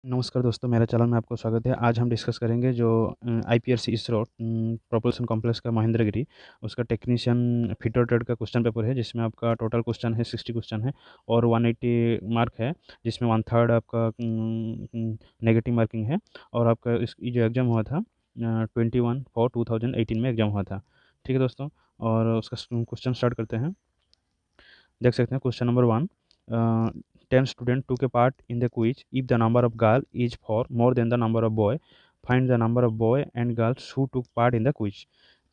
नमस्कार दोस्तों, मेरे चैनल में आपको स्वागत है। आज हम डिस्कस करेंगे जो आईपीआरसी इसरो प्रोपल्शन कॉम्प्लेक्स का महेंद्रगिरी, उसका टेक्नीशियन फिटर ट्रेड का क्वेश्चन पेपर है, जिसमें आपका टोटल क्वेश्चन है 60 क्वेश्चन है और 180 मार्क है, जिसमें 1/3 आपका नेगेटिव मार्किंग है। और आपका इस ये जो एग्ज़ाम हुआ था 21/4/2018 में एग्ज़ाम हुआ था। ठीक है दोस्तों, और उसका क्वेश्चन स्टार्ट करते हैं। देख सकते हैं question number 1। 10 student took a part in the quiz. If the number of girl is four more than the number of boy, find the number of boy and girls who took part in the quiz.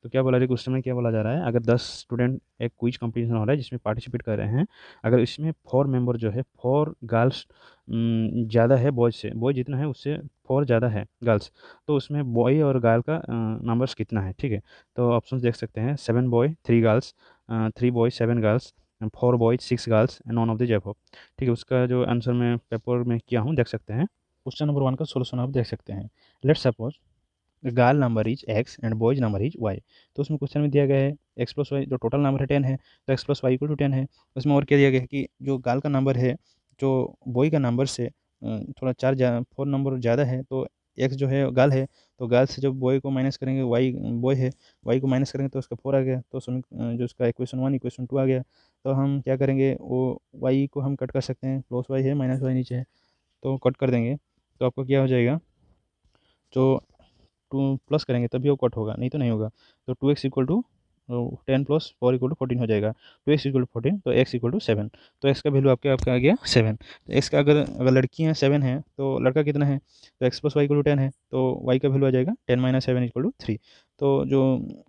तो क्या बोला, question में क्या बोला जा रहा है, अगर 10 स्टूडेंट एक क्विज कंपटीशन हो रहा है जिसमें पार्टिसिपेट कर रहे हैं, अगर इसमें 4 मेंबर जो है 4 गर्ल्स ज़्यादा है बॉयज से, बॉय जितना है उससे 4 ज़्यादा है गर्ल्स, तो उसमें बॉय और गर्ल का नंबर्स कितना है। ठीक है, तो ऑप्शन देख सकते हैं 7 boy 3 girls, 3 boy 7 girls, 4 boys 6 girls and non of the Jaipur. ठीक है, उसका जो आंसर मैं पेपर में किया हूँ देख सकते हैं। क्वेश्चन नंबर 1 का सोल्यूशन आप देख सकते हैं। Let's suppose girl number is x and boys number is y. तो उसमें क्वेश्चन में दिया गया है एक्स प्लस वाई, जो टोटल नंबर है 10 है, तो x plus y equal to 10 है। उसमें और क्या दिया गया है कि जो गर्ल का नंबर है जो बॉय का नंबर से थोड़ा 4 नंबर ज़्यादा है, तो एक्स जो है गर्ल है, तो गर्ल से जब बॉय को माइनस करेंगे वाई बॉय है, वाई को माइनस करेंगे तो उसका 4 आ गया, तो उसमें जो उसका इक्वेशन 1 इक्वेशन 2 आ गया। तो हम क्या करेंगे, वो वाई को हम कट कर सकते हैं, प्लस वाई है माइनस वाई नीचे है, तो कट कर देंगे तो आपको क्या हो जाएगा, जो टू प्लस करेंगे तभी वो कट होगा, नहीं तो नहीं होगा। तो 2x equal to 10 plus 4 equal to 14 हो जाएगा। 2x इक्वल टू 14, तो x इक्वल टू 7। तो x का वैल्यू आपके आपका आ गया 7। तो x का अगर अगर लड़की हैं 7 है तो लड़का कितना है, तो x plus y equal to 10 है, तो y का वैल्यू आ जाएगा 10 माइनस 7 इक्वल टू 3। तो जो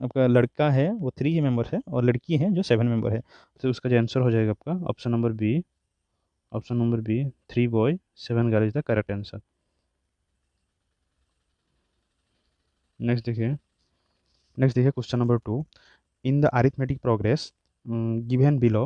आपका लड़का है वो 3 ही मेंबर है और लड़की है जो 7 मेंबर है, तो उसका जो आंसर हो जाएगा आपका option number B. Option number B, 3 boy 7 girl is the correct answer. Next देखिए। Question number 2। In the arithmetic progress given below,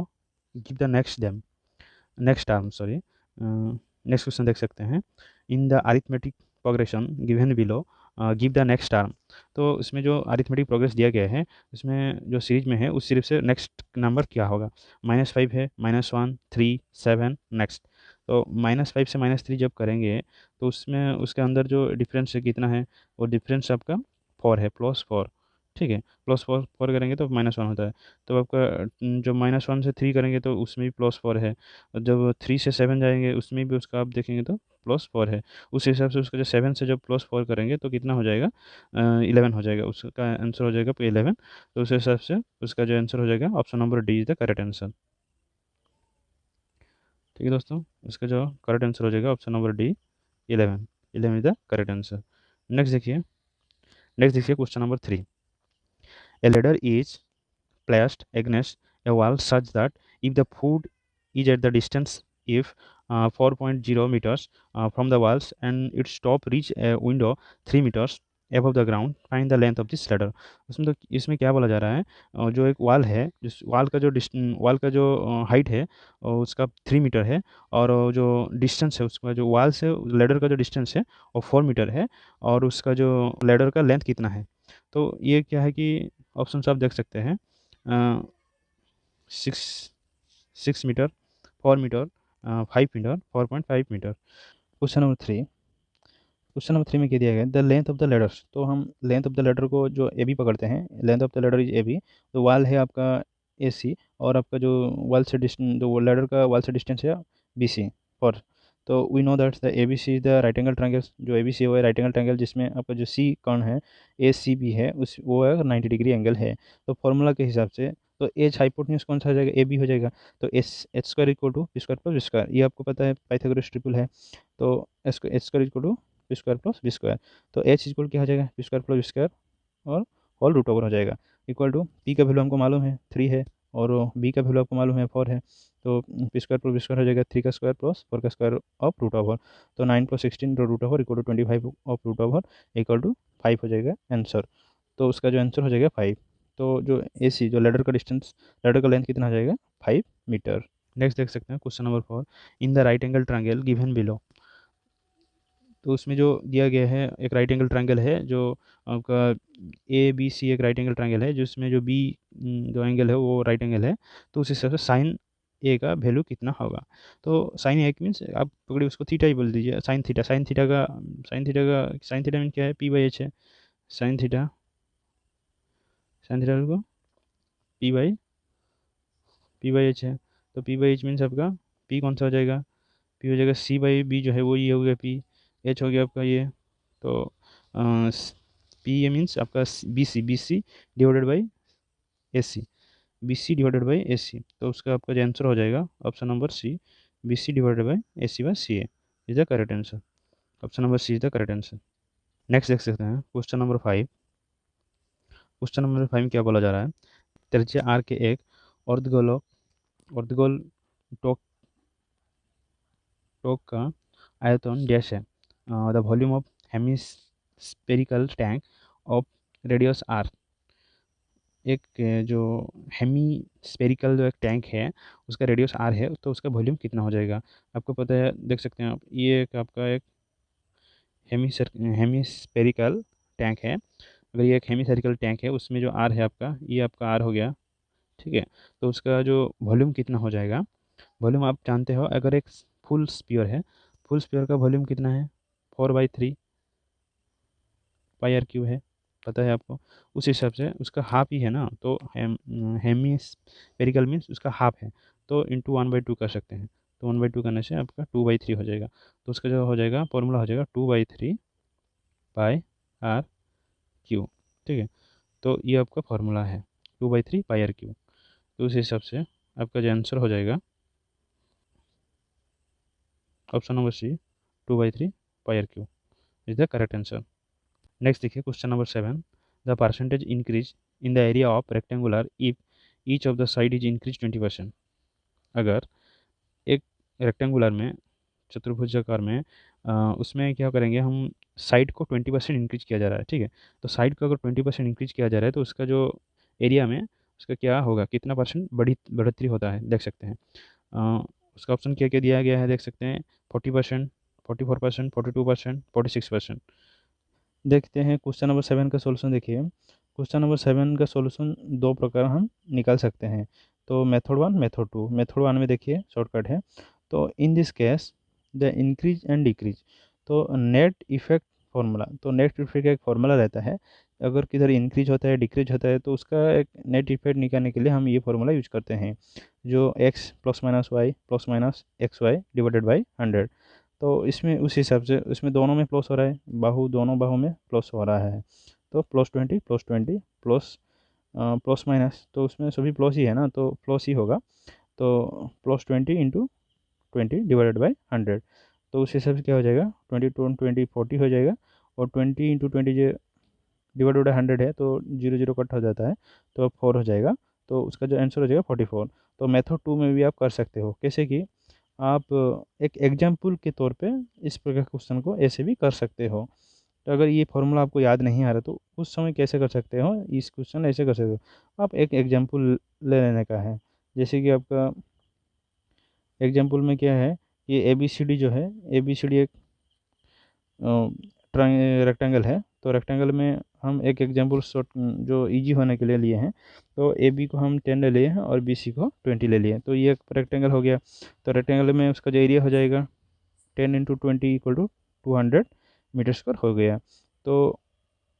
give the next term, sorry, next question देख सकते हैं। In the arithmetic progression given below, give the next term. तो इसमें जो arithmetic progress दिया गया है, इसमें जो सीरीज में है उस सीरीज से नेक्स्ट नंबर क्या होगा। -5 है, -1, 3, 7 नेक्स्ट। तो -5 से -3 जब करेंगे तो उसमें उसके अंदर जो डिफरेंस है कितना है, वो डिफरेंस आपका 4 है, +4। ठीक है, +4 करेंगे तो -1 होता है। तो आपका जो -1 से 3 करेंगे तो उसमें भी +4 है, और जब 3 से 7 जाएंगे उसमें भी उसका आप देखेंगे तो +4 है। उस हिसाब से उसका जो 7 से जब +4 करेंगे तो कितना हो जाएगा, 11 हो जाएगा, उसका आंसर हो जाएगा 11। तो उस हिसाब से उसका जो आंसर हो जाएगा option number D is the correct answer. ठीक है दोस्तों, इसका जो करेक्ट आंसर हो जाएगा option number D, 11। 11 is the correct answer. Next देखिए। Question number 3। A ladder is placed against a wall such that if the food is at the distance if 4.0 meters from the walls and its top reach a window 3 meters above the ground, find the length of this ladder। उसमें तो इसमें क्या बोला जा रहा है, जो एक वाल है, जिस वाल का जो हाइट है उसका 3 मीटर है, और जो डिस्टेंस है उसका, जो वाल से लेडर का जो डिस्टेंस है वो 4 मीटर है, और उसका जो लेडर का लेंथ कितना है। तो ये क्या है कि ऑप्शन आप देख सकते हैं, 6 metre, 4 metre, 5 metre, 4.5 metre. Question number 3 में क्या दिया गया है, the length of the ladders. तो हम लेंथ ऑफ द लेडर को जो ए बी पकड़ते हैं, length of the ladder is A B. तो वाल है आपका ए सी, और आपका जो वाल से डिस्टेंस, जो लेडर का वाल से डिस्टेंस है बी सी पर। तो we know that the A B C is the right angle triangle. जो ए बी सी है वो राइट एंगल ट्रायंगल, जिसमें आपका जो सी कर्ण है ए सी बी है उस वो है 90 डिग्री एंगल है। तो फॉर्मूला के हिसाब से तो एच हाइपोटेन्यूज कौन सा हो जाएगा, ए बी हो जाएगा। तो H square equal to B square plus B square, ये आपको पता है पाइथागोरस ट्रिपल है। तो H square equal to B square plus B square. तो एच इक्वल क्या हो जाएगा, B square plus B square और होल रूट ओवर हो जाएगा, इक्वल टू पी का वैल्यू हमको मालूम है 3 है, और बी का वैल्यू आपको मालूम है 4 है। तो B square plus B square हो जाएगा 3 का स्क्वायर प्लस 4 का स्क्वायर ऑफ रूट ओवर। तो 9 plus 16 root over equal to 25 of root over equal to 5 हो जाएगा आंसर। तो उसका जो आंसर हो जाएगा 5। तो जो ए सी, जो लेडर का डिस्टेंस, लेडर का लेंथ कितना हो जाएगा, 5 मीटर। नेक्स्ट देख सकते हैं question number 4। In the right angle triangle given below. तो उसमें जो दिया गया है एक राइट एंगल ट्रायंगल है, जो आपका ए बी सी एक राइट एंगल ट्रायंगल है, जिसमें जो बी जो एंगल है वो राइट एंगल है। तो उस हिसाब से साइन ए का वैल्यू कितना होगा। तो साइन ए मीन्स आप पकड़िए उसको थीटा ही बोल दीजिए, sine theta, sine theta mean क्या है, पी बाई एच है। साइन थीटा को पी बाई एच है। तो पी बाई एच मीन्स आपका पी कौन सा हो जाएगा, पी हो जाएगा सी बाई बी जो है वो ये हो गया पी, एच हो गया आपका ये। तो पी ए मीन्स आपका B C divided by A C, B C divided by A C. तो उसका आपका जो आंसर हो जाएगा option number C, B C divided by A C by C A is the correct answer. Option number C is the correct answer. Next देख सकते हैं question number 5। Question number 5 में क्या बोला जा रहा है, त्रिज्या आर के एक अर्धगोल टोक का आयतन डैश है, the volume of hemispherical tank of radius R. एक जो हेमिस्फेरिकल जो एक टैंक है उसका रेडियस आर है, तो उसका वॉल्यूम कितना हो जाएगा। आपको पता है, देख सकते हैं आप, ये एक आपका एक हेमिस्फेरिकल टैंक है। अगर ये एक हेमिस्फेरिकल टैंक है, उसमें जो आर है आपका, ये आपका आर हो गया, ठीक है। तो उसका जो वॉल्यूम कितना हो जाएगा, वॉल्यूम आप जानते हो, अगर एक फुल स्पीयर है, फुल स्पीयर का वॉल्यूम कितना है, 4/3 पाई आर क्यू है, पता है आपको। उस हिसाब से उसका हाफ ही है ना, तो हेमिस्फेरिकल मीन्स उसका हाफ है, तो इंटू 1/2 कर सकते हैं। तो 1/2 करने से आपका 2/3 हो जाएगा। तो उसका जो हो जाएगा फॉर्मूला हो जाएगा 2/3 पाई आर क्यू, ठीक है। तो ये आपका फॉर्मूला है 2/3 पाई आर क्यू। तो उस हिसाब से आपका जो आंसर हो जाएगा option number C, 2/3 pi R Q is the correct answer. Next देखिए question number 7, the percentage increase in the area of rectangular if each of the side is increase 20%। अगर एक रेक्टेंगुलर में, चतुर्भुजाकार में, उसमें क्या करेंगे हम, साइड को 20% इंक्रीज किया जा रहा है, ठीक है। तो साइड को अगर 20% इंक्रीज किया जा रहा है, तो उसका जो एरिया में उसका क्या होगा, कितना परसेंट बढ़ोतरी होता है, देख सकते हैं। उसका ऑप्शन क्या क्या दिया गया है, देख सकते हैं, 40%, 44%, 42%, 46%। देखते हैं क्वेश्चन नंबर 7 का सोल्यूशन। देखिए क्वेश्चन नंबर 7 का सोल्यूशन दो प्रकार हम निकाल सकते हैं, तो मेथड 1, मेथड 2। मेथड 1 में देखिए शॉर्टकट है, तो in this case the increase and decrease, तो नेट इफेक्ट फार्मूला, तो नेट इफेक्ट का एक फार्मूला रहता है। अगर किधर इंक्रीज होता है, डिक्रीज होता है, तो उसका एक नेट इफेक्ट निकालने के लिए हम ये फार्मूला यूज करते हैं, जो x plus minus y plus minus x y divided by 100। तो इसमें उस हिसाब से उसमें दोनों में प्लस हो रहा है, दोनों बाहू में प्लस हो रहा है, तो +20 +20 प्लस प्लस माइनस, तो उसमें सभी प्लस ही है ना, तो प्लस ही होगा। तो +20 इंटू 20 डिवाइडेड बाई 100। तो उस हिसाब से क्या हो जाएगा, 20 टू 20 40 हो जाएगा, और 20 इंटू 20 जो डिवाइडेड बाई 100 है, तो 0 0 कट हो जाता है, तो 4 हो जाएगा। तो उसका जो आंसर हो जाएगा 44। तो मेथड 2 में भी आप कर सकते हो, कैसे कि आप एक एग्जाम्पल के तौर पे इस प्रकार क्वेश्चन को ऐसे भी कर सकते हो। तो अगर ये फॉर्मूला आपको याद नहीं आ रहा, तो उस समय कैसे कर सकते हो, इस क्वेश्चन ऐसे कर सकते हो। आप एक एग्जाम्पल ले लेने का है, जैसे कि आपका एग्जाम्पल में क्या है, ये ए बी सी डी जो है, ए बी सी डी एक रेक्टेंगल है। तो रेक्टेंगल में हम एक एग्जाम्पल शॉर्ट जो इजी होने के लिए लिए हैं, तो ए बी को हम 10 ले लिए हैं और बी सी को 20 ले लिए, तो ये एक रेक्टेंगल हो गया। तो रेक्टेंगल में उसका जो एरिया हो जाएगा 10 into 20 equal to 200 metre square हो गया। तो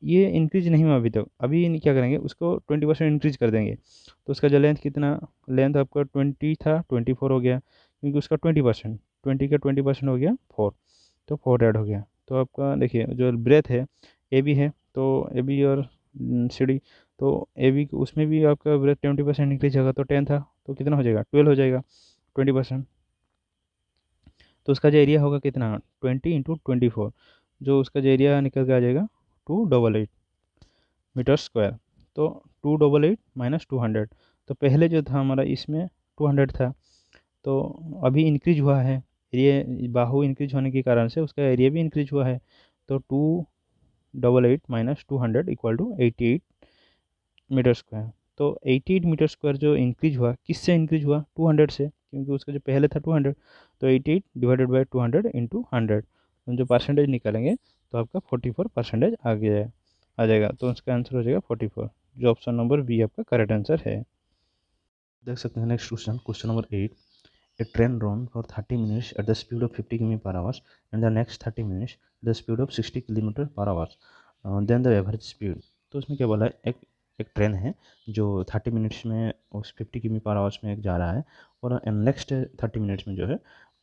ये इंक्रीज नहीं हुआ अभी तक, अभी क्या करेंगे, उसको 20% इंक्रीज कर देंगे। तो उसका जो लेंथ कितना, लेंथ आपका 20 था, 24 हो गया, क्योंकि उसका 20%, 20 का 20% हो गया 4, तो 4 ऐड हो गया। तो आपका देखिए जो ब्रेथ है, ए बी है, तो ए बी और सी डी, तो ए बी उसमें भी आपका ब्रेथ 20% इंक्रीज होगा, तो 10 था, तो कितना हो जाएगा, 12 हो जाएगा, 20%। तो उसका जो एरिया होगा कितना, 20 इंटू 24, जो उसका जो एरिया निकल के आ जाएगा 288 मीटर स्क्वायर। तो 288 माइनस 200, तो पहले जो था हमारा इसमें 200 था, तो अभी इंक्रीज हुआ है एरिया, बाहू इंक्रीज होने के कारण से उसका एरिया भी इंक्रीज हुआ है। तो 288 minus 200 equal to 88 metre square. तो 88 मीटर स्क्वायर जो इंक्रीज हुआ, किससे इंक्रीज हुआ, 200 से, क्योंकि उसका जो पहले था 200। तो 88 डिवाइडेड बाई 200 इंटू 100, जो परसेंटेज निकालेंगे तो आपका 44% आ गया, आ जाएगा। तो उसका आंसर हो जाएगा 44, जो ऑप्शन नंबर बी आपका करेक्ट आंसर है। देख सकते हैं next question, question number 8, a train run for 30 minutes at the speed of 50 km per hour and the next 30 minutes at the speed of 60 km per hour, then the average speed। तो उसमें क्या बोला है, एक एक train है जो 30 minutes में उस 50 किमी पर आवर्स में जा रहा है और नेक्स्ट 30 मिनट्स में जो है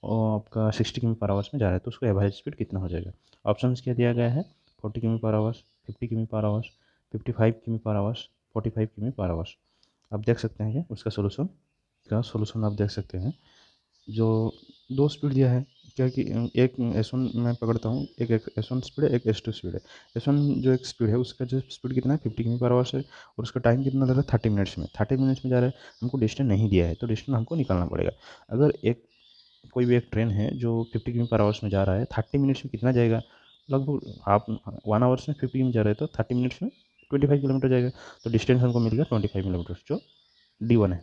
वो आपका 60 किमी पर आवर्स में जा रहा है, तो उसको एवरेज स्पीड कितना हो जाएगा। ऑप्शंस क्या दिया गया है, 40 किमी पर आवर्स, 50 किमी पर आवर्स, 55 किमी पर आवर्स, 45 किमी पर आवर्स। आप देख सकते हैं कि उसका सोल्यूशन, आप देख सकते हैं जो दो स्पीड दिया है क्या कि एक S1 मैं पकड़ता हूँ, एक S1 स्पीड है, एक S2 स्पीड है। S1 जो एक स्पीड है उसका जो स्पीड कितना है 50 किमी पर आवर्स है और उसका टाइम कितना लग रहा है 30 मिनट्स में, 30 मिनट्स में जा रहा है। हमको डिस्टेंस नहीं दिया है तो डिस्टेंस हमको निकालना पड़ेगा। अगर एक कोई भी एक ट्रेन है जो 50 किमी पर आवर्स में जा रहा है, 30 मिनट्स में कितना जाएगा, लगभग आप 1 आवर्स में 50 किमी जा रहे हैं तो 30 मिनट्स में 25 किलोमीटर जाएगा। तो डिस्टेंस हमको मिल गया 25 किलोमीटर जो D1 है।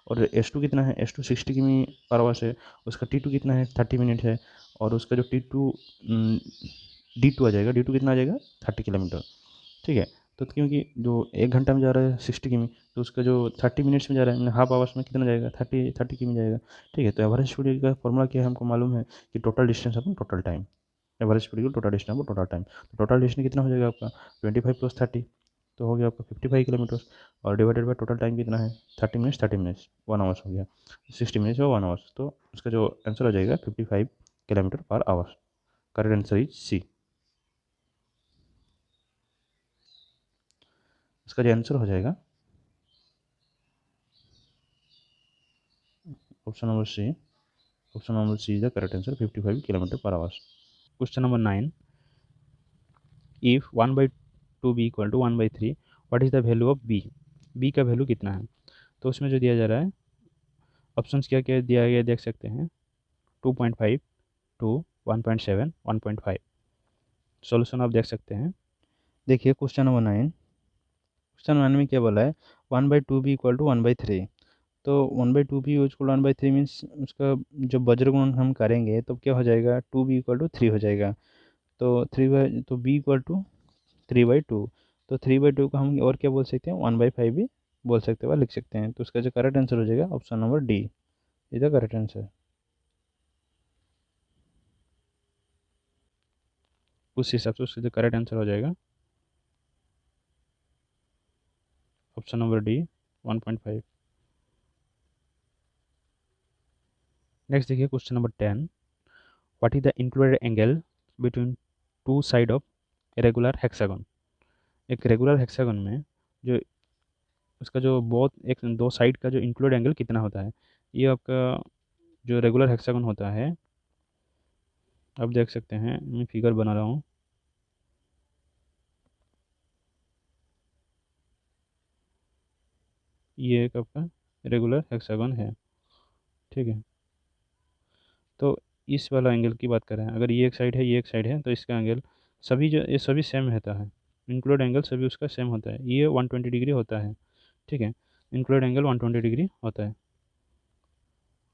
और S2 कितना है, S2 60 किमी पर आवर्स है, उसका T2 कितना है 30 मिनट है और उसका जो T2 D2 आ जाएगा, D2 कितना आ जाएगा 30 किलोमीटर। ठीक है, तो क्योंकि जो 1 घंटा में जा रहा है 60 किमी, तो उसका जो 30 मिनट्स में जा रहा है हाफ आवर्स में कितना जाएगा 30 किमी जाएगा। ठीक है, तो एवरेज स्पीड का फॉर्मूला क्या है हमको मालूम है कि टोटल डिस्टेंस अपन टोटल टाइम, एवरेज स्पीड को टोटल डिस्टेंस टोटल टाइम। तो टोटल डिस्टेंस कितना हो जाएगा आपका 25 + 30, तो हो गया आपका 55 किलोमीटर और डिवाइडेड बाय टोटल टाइम कितना है 30 मिनट्स 1 आवर्स हो गया, 60 मिनट्स और 1 आवर्स, तो उसका जो आंसर हो जाएगा 55 kilometre per hour. Correct answer is C. इसका जो आंसर हो जाएगा option number C, option number C is the correct answer 55 kilometre per hour. Question number 9, if 1/2b = 1/3 what is the value of B. B का value कितना है। तो उसमें जो दिया जा रहा है ऑप्शंस क्या क्या दिया गया देख सकते हैं, 2.5, 2, 1.7, 1.5। सॉल्यूशन आप देख सकते हैं। देखिए क्वेश्चन नंबर 9, क्वेश्चन 9 में क्या बोला है 1/2b = 1/3। तो 1/2b = 1/3 मीन्स उसका जब वज्रगुणन हम करेंगे तो क्या हो जाएगा 2b = 3 हो जाएगा। तो b = 3/2, तो 3/2 को हम और क्या बोल सकते हैं 1/5 भी बोल सकते हैं लिख सकते हैं। तो उसका जो करेक्ट आंसर हो जाएगा option number D is the correct answer. उस हिसाब से उसका जो करेक्ट आंसर हो जाएगा ऑप्शन नंबर डी 1.5। नेक्स्ट देखिए question number 10, what is the included angle between two side of regular hexagon. एक रेगुलर हेक्सागन में जो उसका जो बहुत एक दो साइड का जो इंक्लूड एंगल कितना होता है। ये आपका जो रेगुलर हेक्सागन होता है, आप देख सकते हैं मैं फिगर बना रहा हूँ। ये एक आपका रेगुलर हेक्सागन है। ठीक है, तो इस वाला एंगल की बात करें, अगर ये एक साइड है ये एक साइड है तो इसका एंगल सभी जो ये सभी सेम रहता है। इंक्लूड एंगल सभी उसका सेम होता है, ये 120 डिग्री होता है। ठीक है, इंक्लूड एंगल 120 डिग्री होता है।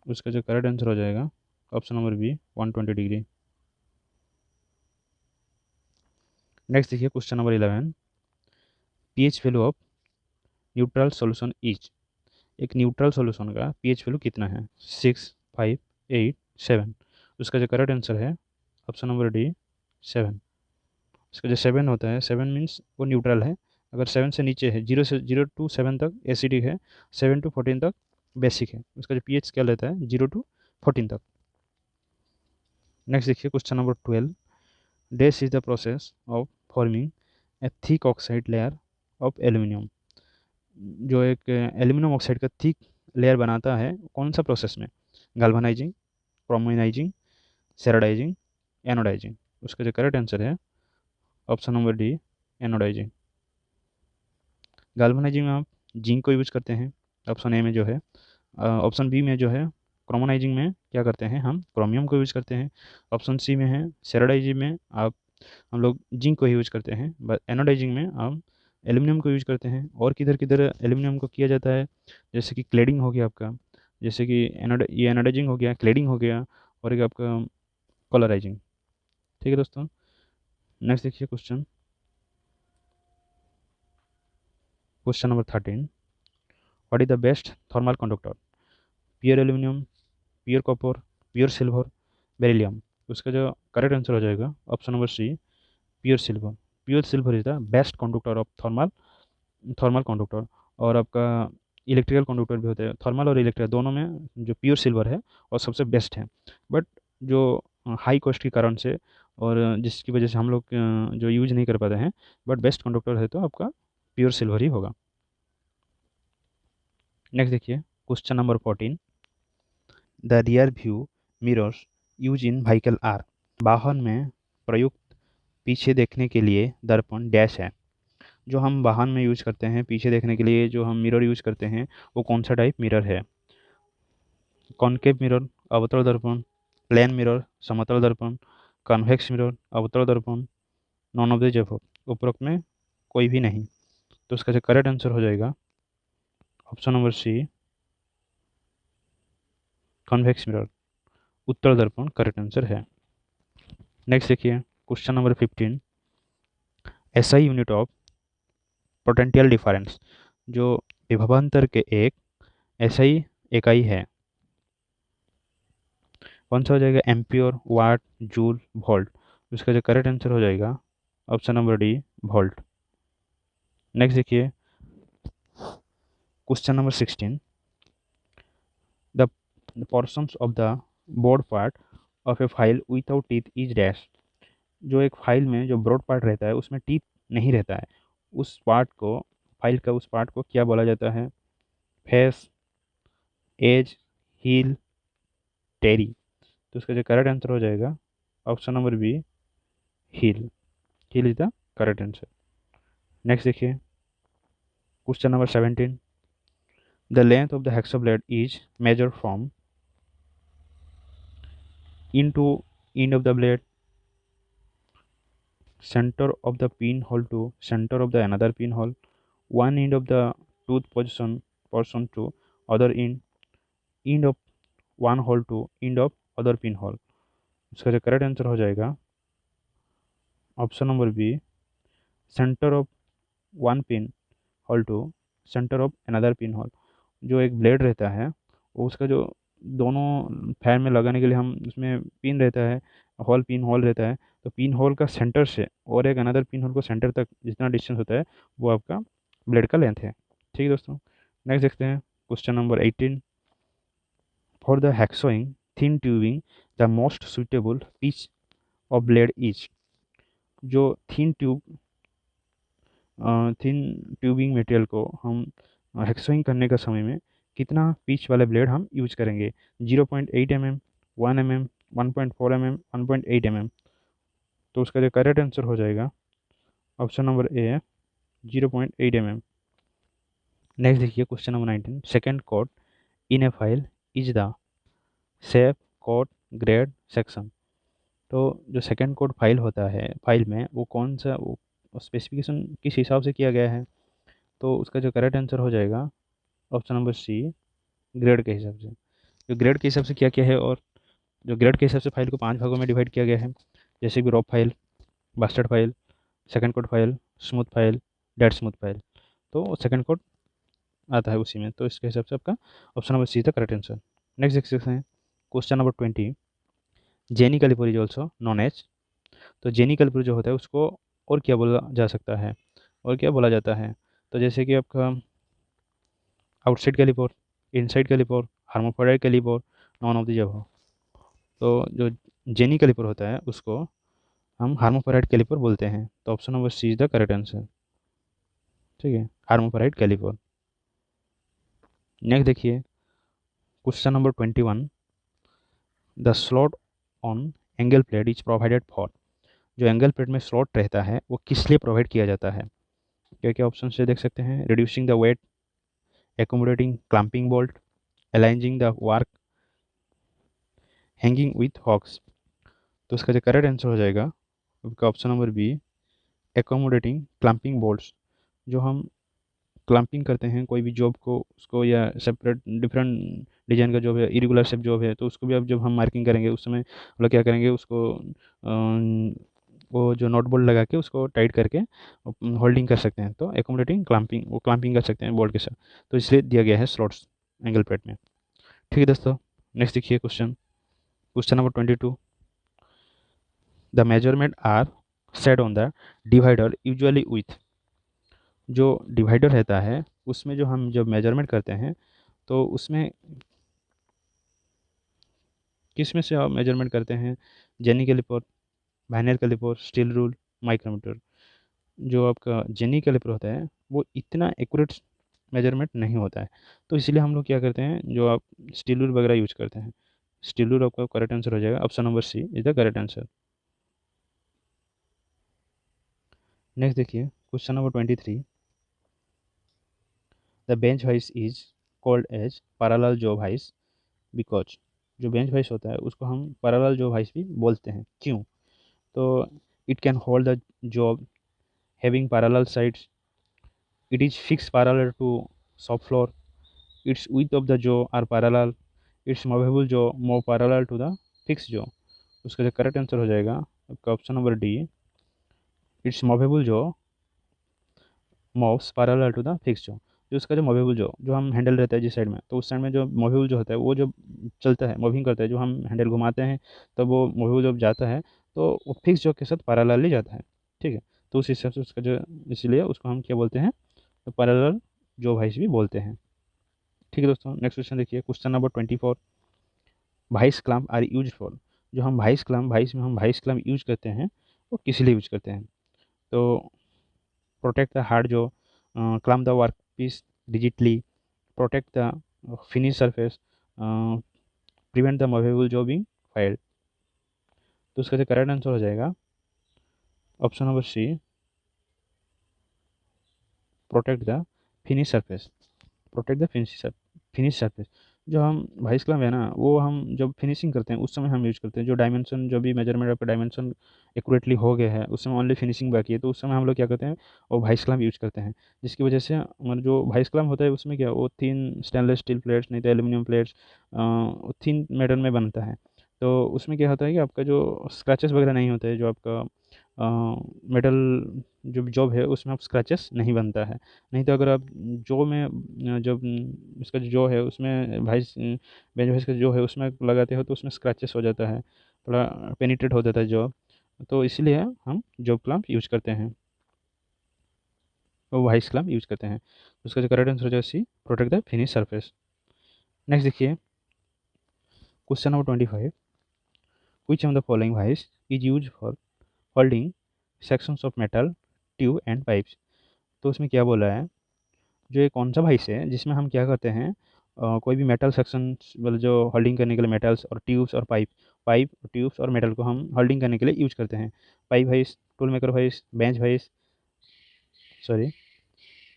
उसका जो करेक्ट आंसर हो जाएगा option number B 120 degree. Next देखिए question number 11, pH value of neutral solution is. एक न्यूट्रल सॉल्यूशन का पीएच वैल्यू कितना है 6, 5, 8, 7। उसका जो करेक्ट आंसर है ऑप्शन नंबर डी 7। इसका जो 7 होता है 7 मीन्स वो न्यूट्रल है। अगर 7 से नीचे है 0 to 7 तक एसिडिक है, 7 to 14 तक बेसिक है। उसका जो पीएच स्केल रहता है 0 to 14 तक। नेक्स्ट देखिए question number 12, dash is the process of forming a thick oxide layer of aluminium. जो एक एल्यूमिनियम ऑक्साइड का थिक लेयर बनाता है कौन सा प्रोसेस में, गाल्वनाइजिंग, क्रोमोनाइजिंग, सेराडाइजिंग, एनोडाइजिंग। उसका जो करेक्ट आंसर है ऑप्शन नंबर डी एनोडाइजिंग। गाल्वनाइजिंग में आप जिंक को यूज करते हैं ऑप्शन ए में जो है, ऑप्शन बी में जो है क्रोमोनाइजिंग में क्या करते हैं हम क्रोमियम को यूज करते हैं, ऑप्शन सी में है सेराडाइजिंग में आप हम लोग जिंक को यूज करते हैं, बट एनोडाइजिंग में हम एल्यूमिनियम को यूज करते हैं। और किधर किधर एल्यूमिनियम को किया जाता है, जैसे कि क्लेडिंग हो गया आपका, जैसे कि ये एनोडाइजिंग हो गया, क्लेडिंग हो गया और एक आपका कलराइजिंग। ठीक है दोस्तों, नेक्स्ट देखिए question, question number 13, what is the best thermal conductor, pure aluminium, pure copper, pure silver, beryllium. उसका जो करेक्ट आंसर हो जाएगा option number C, pure silver. Pure silver is the best conductor of thermal thermal conductor. और आपका electrical conductor भी होते हैं, thermal और इलेक्ट्रिकल दोनों में जो प्योर सिल्वर है और सबसे बेस्ट है। बट जो हाई कॉस्ट के कारण से और जिसकी वजह से हम लोग जो यूज नहीं कर पाते हैं, बट बेस्ट कंडक्टर है तो आपका प्योर सिल्वर ही होगा। नेक्स्ट देखिए question number 14, the rear view mirrors use in vehicle are. वाहन में प्रयुक्त पीछे देखने के लिए दर्पण डैश है। जो हम वाहन में यूज करते हैं पीछे देखने के लिए, जो हम मिरर यूज करते हैं वो कौन सा टाइप मिरर है? कॉनकेव मिरर, अवतल दर्पण, प्लेन मिरर, समतल दर्पण, कन्वेक्स मिरर, अवतल दर्पण, नॉन ऑफ द जब, उपरोक्त में कोई भी नहीं। तो इसका जो करेक्ट आंसर हो जाएगा option number C, convex mirror, उत्तल दर्पण करेक्ट आंसर है। नेक्स्ट देखिए question number 15, SI unit of potential difference. जो विभवांतर के एक एसआई इकाई है कौन सा हो जाएगा? Ampere, watt, joule, volt. इसका जो करेक्ट आंसर हो जाएगा option number D, volt. Next देखिए question number 16, the portions of the board part of a file without teeth is dash. जो एक फाइल में जो ब्रॉड पार्ट रहता है उसमें टीथ नहीं रहता है, उस पार्ट को, फाइल का उस पार्ट को क्या बोला जाता है? फेस, एज, हील, टेरी। तो इसका जो करेक्ट आंसर हो जाएगा option number B, heel. Heel is the correct answer. Next देखिए question number 17, the length of the hacksaw blade is measure from into end of the blade, center of the pinhole to center of the another pinhole, one end of the tooth portion to other end of one hole to end of other pinhole। इसका जो correct answer हो जाएगा option number B, centre of one pin hole to centre of another pin hole. जो एक blade रहता है वो उसका जो दोनों फैन में लगाने के लिए हम उसमें पिन रहता है, होल, पिन होल रहता है, तो पिन होल का सेंटर से और एक अनदर पिन होल को सेंटर तक जितना डिस्टेंस होता है वो आपका ब्लेड का लेंथ है। ठीक है दोस्तों। नेक्स्ट देखते हैं question number 18, for the hacksawing thin tubing the most suitable pitch of blade is. जो थिन ट्यूबिंग मटेरियल को हम हेक्सोइंग करने का समय में कितना पिच वाले ब्लेड हम यूज करेंगे? 0.8 mm, 1 mm, 1.4 mm, 1.8 mm। तो उसका जो करेक्ट आंसर हो जाएगा option number A, 0.8 mm। Next देखिए question number 19, second cut in a file is the shape, cut, grade, section. तो जो सेकेंड कोड फाइल होता है फाइल में वो कौन सा, वो स्पेसिफिकेशन किस हिसाब से किया गया है? तो उसका जो करेक्ट आंसर हो जाएगा ऑप्शन नंबर सी, ग्रेड के हिसाब से। जो ग्रेड के हिसाब से किया गया है, और जो ग्रेड के हिसाब से फाइल को 5 भागों में डिवाइड किया गया है, जैसे कि raw file, bastard file, second code file, smooth file, dead smooth file. तो सेकंड कोड आता है उसी में, तो इसके हिसाब से आपका ऑप्शन नंबर सी था करेक्ट आंसर। नेक्स्ट देख सकते हैं question number 20, jenny calliper is also known as. तो जेनी कैलिपर जो होता है उसको और क्या बोला जा सकता है, और क्या बोला जाता है? तो जैसे कि आपका outside caliper, inside caliper, hermaphrodite caliper, none of the जब। तो जो जेनी कैलिपर होता है उसको हम हार्मोफोराइड कैलिपर बोलते हैं। तो option number C is the correct answer. ठीक है, हार्मोफोराइड कैलिपर। नेक्स्ट देखिए question number 21, the slot on angle plate is provided for. जो एंगल प्लेट में स्लॉट रहता है वो किस लिए प्रोवाइड किया जाता है? क्या क्या ऑप्शन से देख सकते हैं? Reducing the weight, accommodating clamping bolt, aligning the work, hanging with hooks. तो इसका जो करेक्ट आंसर हो जाएगा आपका option number B, accommodating clamping bolts. जो हम क्लैंपिंग करते हैं कोई भी जॉब को, उसको या सेपरेट डिफरेंट डिजाइन का जॉब है, इरेगुलर शेप जॉब है, तो उसको भी अब जब हम मार्किंग करेंगे उस समय हम लोग क्या करेंगे, उसको वो जो नॉट बोल्ट लगा के उसको टाइट करके होल्डिंग कर सकते हैं। तो एकोमोडेटिंग क्लैंपिंग, वो क्लैंपिंग कर सकते हैं बोल्ट के साथ, तो इसलिए दिया गया है स्लॉट्स एंगल प्लेट में। ठीक है दोस्तों, नेक्स्ट देखिए question number 22। The measurement are set on the divider usually with. जो डिवाइडर रहता है उसमें जो हम जब मेजरमेंट करते हैं तो उसमें किस में से आप मेजरमेंट करते हैं? Jenny caliper, vernier caliper, steel rule, micrometer. जो आपका जेनी कैलिपर होता है वो इतना एक्यूरेट मेजरमेंट नहीं होता है, तो इसलिए हम लोग क्या करते हैं, जो आप स्टील रूल वगैरह यूज करते हैं। स्टील रूल आपका करेक्ट आंसर हो जाएगा, option number C is the correct answer. Next देखिए question number 23। The bench vice is called as parallel jaw vice because. जो बेंच वाइस होता है उसको हम पैरेलल जॉब हाइस भी बोलते हैं, क्यों? तो it can hold the job having parallel sides, it is fix parallel to shop floor, its width of the jaw are parallel, its movable jaw move parallel to the fixed jaw। उसका जो correct answer हो जाएगा आपका option number D, its movable jaw moves parallel to the fixed jaw. जो उसका जो movable jaw, जो हम हैंडल रहता है जिस साइड में, तो उस साइड में जो मूवेबल जो होता है वो जो चलता है, मूविंग करता है, जो हम हैंडल घुमाते हैं तब वो मूवेबल जॉब जाता है तो वो फिक्स जॉ के साथ पैरेलल ही जाता है, ठीक है। तो उस हिसाब से उसका जो, इसलिए उसको हम क्या बोलते हैं, तो पैरेलल जॉ वाइस भी बोलते हैं। ठीक है दोस्तों, नेक्स्ट क्वेश्चन देखिए question number 24। Vice clamp are use for. जो हम वाइस में हम वाइस क्लैम्प यूज करते हैं वो किस लिए यूज करते हैं? तो protect the hard jaw clamp the work piece digitally, protect the finish surface, prevent the movable jaw being filed. तो उसका जो करेक्ट आंसर हो जाएगा option number C, protect the finish surface. Protect the finish surface. जो हम vice clamp है ना, वो हम जब फिनिशिंग करते हैं उस समय हम यूज करते हैं, जो डायमेंशन जो भी मेजरमेंट आपका डायमेंशन एक्यूरेटली हो गया है उस समय ओनली फिनिशिंग बाकी है, तो उस समय हम लोग क्या करते हैं, वो वाइस क्लैम्प यूज करते हैं। जिसकी वजह से हमारा जो वाइस क्लैम्प होता है उसमें क्या, वो थिन स्टेनलेस स्टील प्लेट्स नहीं तो एल्यूमिनियम प्लेट्स थिन मेटल में बनता है। तो उसमें क्या होता है कि आपका जो स्क्रैचेस वगैरह नहीं होते हैं, जो आपका मेटल जो जॉब है उसमें आप स्क्रैचेस नहीं बनता है। नहीं तो अगर आप जो में जब इसका जो है उसमें वाइस बेंच वाइस का जो है उसमें लगाते हो तो उसमें स्क्रैचेस हो जाता है, थोड़ा पेनिट्रेट हो जाता है जॉब। तो इसलिए हम जॉब क्लैम्प यूज करते हैं, वो वाइस क्लैम्प यूज करते हैं। उसका जो करेक्ट आंसर हो जाएगा C, protect the finish surface. Next देखिए question number 25। Which of the following vice is use for holding sections of metal tube and pipes. तो उसमें क्या बोला है, जो ये कौन सा वाइस है जिसमें हम क्या करते हैं, कोई भी मेटल सेक्शन मतलब जो होल्डिंग करने के लिए मेटल्स और ट्यूब्स और पाइप ट्यूब्स और मेटल को हम होल्डिंग करने के लिए यूज करते हैं। Pipe vice, tool maker vice, bench vice, sorry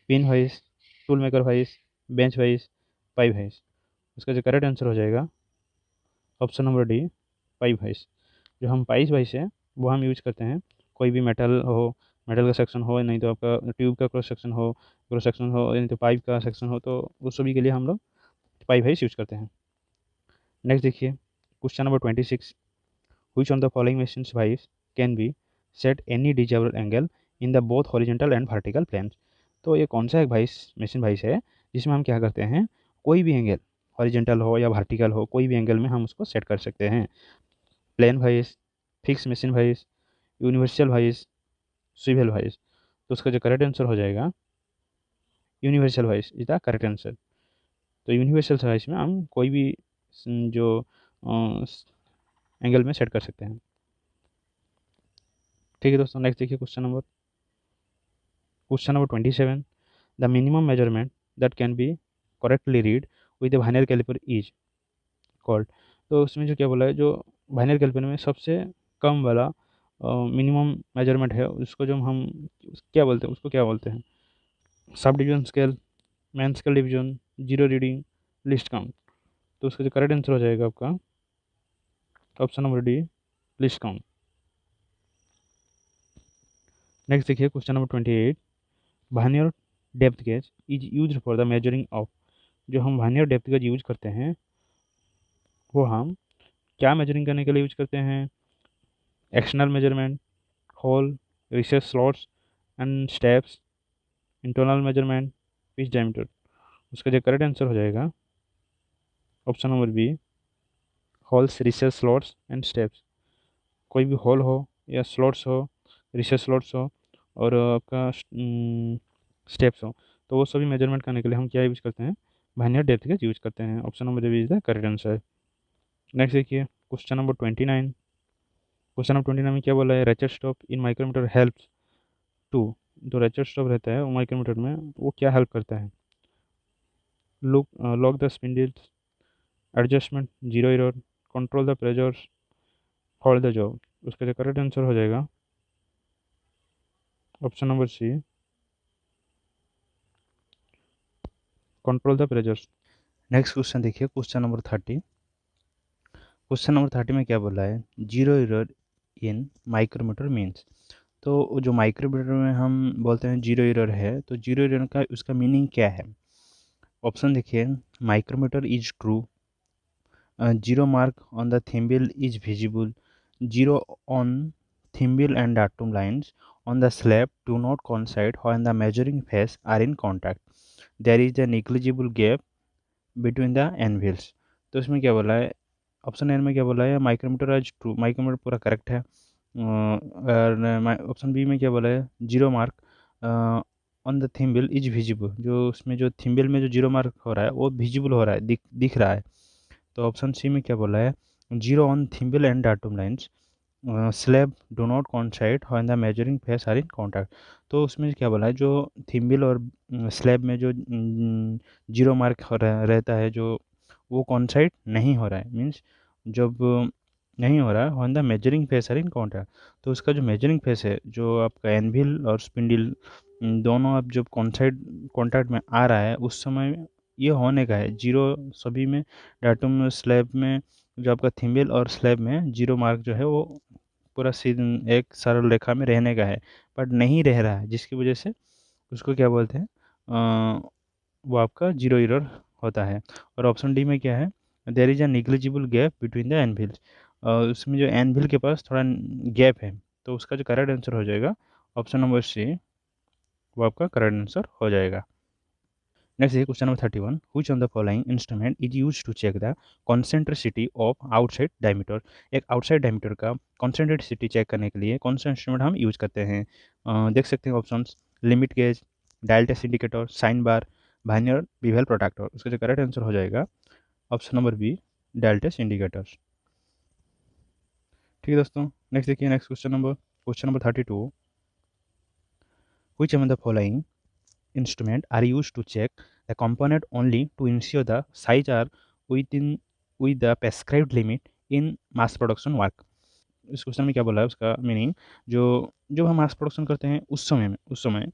pin vice, tool maker vice, bench vice, pipe vice. उसका जो करेक्ट आंसर हो जाएगा option number D, pipe vice. जो हम पाइप वाइस है वो हम यूज करते हैं, कोई भी मेटल हो, मेटल का सेक्शन हो नहीं तो आपका ट्यूब का क्रॉस सेक्शन हो नहीं तो पाइप का सेक्शन हो, तो उस सभी के लिए हम लोग पाइप वाइस यूज करते हैं। नेक्स्ट देखिए question number 26। which on the following machines wise can be set any desired angle in the both horizontal and vertical planes। तो ये कौन सा एक वाइस मशीन वाइस है जिसमें हम क्या करते हैं, कोई भी एंगल हॉरिजेंटल हो या वर्टिकल हो कोई भी एंगल में हम उसको सेट कर सकते हैं। Plain vice, fix machine vice, universal vice, swivel vice. तो उसका जो करेक्ट आंसर हो जाएगा universal vice is the correct answer. तो यूनिवर्सल वाइस में हम कोई भी जो एंगल में सेट कर सकते हैं। ठीक है दोस्तों, नेक्स्ट देखिए question number 27। The minimum measurement that can be correctly read with a vernier caliper is called. तो उसमें जो क्या बोला है, जो वाइनर कैलिपर में सबसे कम वाला मिनिमम मेजरमेंट है उसको जो हम क्या बोलते हैं, उसको क्या बोलते हैं? Sub division scale, main scale division, zero reading, least count. तो उसका जो करेक्ट आंसर हो जाएगा आपका option number D, least count. Next देखिए question number 28। Vernier depth gauge is use for the measuring of. जो हम वर्नियर डेप्थ गेज यूज करते हैं वो हम क्या मेजरिंग करने के लिए यूज करते हैं? External measurement, hole, recess slots and steps, internal measurement, pitch diameter. उसका जो करेक्ट आंसर हो जाएगा option number B, holes, recess, slots and steps. कोई भी होल हो या स्लॉट्स हो, रिसेस स्लॉट्स हो और आपका स्टेप्स हो, तो वो सभी मेजरमेंट करने के लिए हम क्या यूज करते हैं, वर्नियर डेप्थ गेज यूज करते हैं। Option number is the correct answer. Next देखिए क्वेश्चन नंबर 29। क्वेश्चन नंबर 29 में क्या बोला है, ratchet stop in micrometer helps to. जो रेचर स्टॉप रहता है वो माइक्रोमीटर में वो क्या हेल्प करता है, look lock the spindles, adjustment, zero error, control the pressure, hold the job. उसका जो करेक्ट आंसर हो जाएगा option number C, control the pressure. Next question देखिए क्वेश्चन नंबर 30। क्वेश्चन नंबर 30 में क्या बोला है, zero error in micrometer means. तो जो माइक्रोमीटर में हम बोलते हैं जीरो एरर है, तो जीरो एरर का उसका मीनिंग क्या है। ऑप्शन देखिए, micrometer is true, zero mark on the thimble is visible, zero on thimble and datum lines on the slab do not coincide when the measuring face are in contact, there is a negligible gap between the anvils। तो इसमें क्या बोला है, option N में क्या बोला है, micrometer as true, micrometer पूरा करेक्ट है। और ऑप्शन बी में क्या बोला है, zero mark on the thimble is visible, जो उसमें जो थिम्बल में जो जीरो मार्क हो रहा है वो विजिबल हो रहा है, दिख रहा है। तो ऑप्शन सी में क्या बोला है, zero on thimble and datum lines, slab do not coincide when the measuring face are in contact. तो उसमें क्या बोला है, जो थिम्बल और स्लैब में जो जीरो मार्क रहता है, जो वो कॉन्साइड नहीं हो रहा है, मीन्स जब नहीं हो रहा है when the measuring face are in contact. तो उसका जो मेजरिंग फेस है, जो आपका एनविल और स्पिंडल दोनों अब जब कॉन्टैक्ट में आ रहा है, उस समय ये होने का है जीरो सभी में, डाटम स्लैब में जो आपका थिम्बल और स्लैब में जीरो मार्क जो है वो पूरा सीधे एक सरल रेखा में रहने का है, बट नहीं रह रहा है, जिसकी वजह से उसको क्या बोलते हैं, वो आपका जीरो एरर होता है। और ऑप्शन डी में क्या है, there is a negligible gap between the anvils, उसमें जो एनविल के पास थोड़ा गैप है, तो उसका जो करेक्ट आंसर हो जाएगा ऑप्शन नंबर सी, वो आपका करेक्ट आंसर हो जाएगा। नेक्स्ट है question number 31, which on the following instrument is use to check the concentricity of outside diameter. एक आउटसाइड डायमीटर का कॉन्सेंट्रिसिटी चेक करने के लिए कौन सा इंस्ट्रूमेंट हम यूज करते हैं। देख सकते हैं options, limit gauge, dial test indicator, sine bar, vernier bevel protractor. उसका जो करेक्ट आंसर हो जाएगा option number B, dial test indicators. ठीक है दोस्तों, नेक्स्ट देखिए next question number 32, which among the following instrument are used to check the component only to ensure the size are within with the prescribed limit in mass production work। इस question में क्या बोला है, उसका meaning, जो जो हम mass production करते हैं उस समय